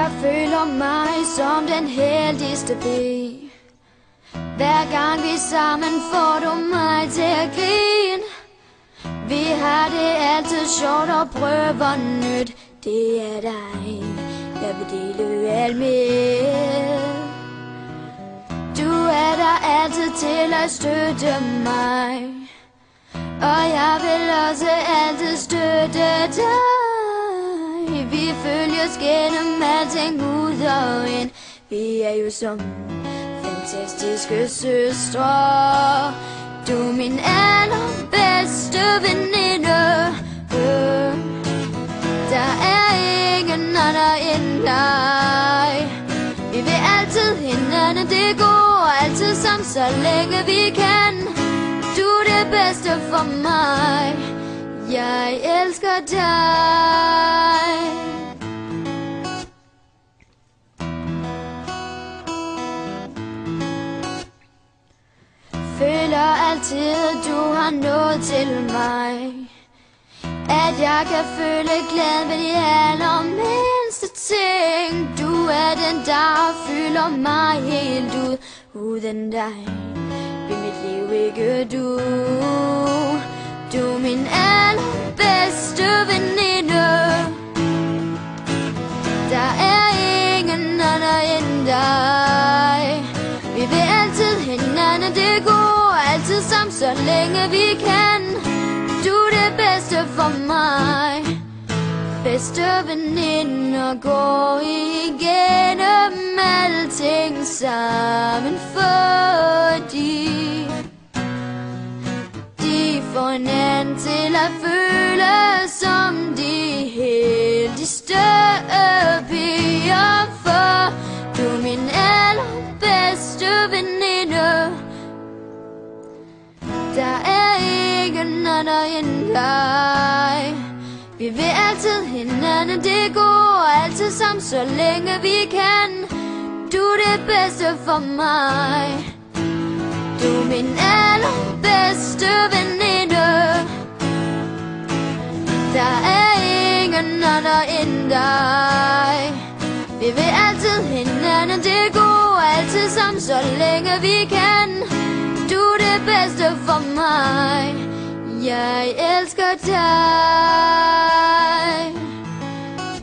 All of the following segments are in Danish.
Jeg føler mig som den heldigste pige. Hver gang vi sammen får du mig til at grine. Vi har det altid sjovt og prøver nyt. Det er dig, jeg vil dele alt med. Du er der altid til at støtte mig, og jeg vil også altid støtte dig. Vi følges gennem alting ud og ind. Vi er jo som fantastiske søstre. Du er min allerbedste veninde. Der er ingen andre end dig. Vi vil altid hinanden det går, altid sammen så længe vi kan. Du er det bedste for mig. Jeg elsker dig. Føler altid, du har nået til mig. At jeg kan føle glæden ved de allermindste ting. Du er den, der fylder mig helt ud. Uden dig vil mit liv ikke du. Du er min allerbedste veninde. Der er ingen andre end dig. Vi vil altid hinanden det går, altid sammen så længe vi kan. Du er det bedste for mig. Bedste veninder går igennem alting sammen, fordi de får hinanden til at føle som de heldigste piger. For du er min allerbedste veninde. Der er ingen andre end dig. Vi vil altid hinanden det går, altid sammen så længe vi kan. Du er det bedste for mig. Du er min allerbedste veninde. Der er ingen andre end dig. Vi vil altid hinanden det går, altid sammen så længe vi kan. Du er det bedste for mig. Jeg elsker dig.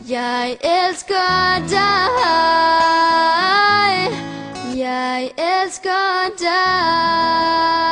Jeg elsker dig. Jeg elsker dig.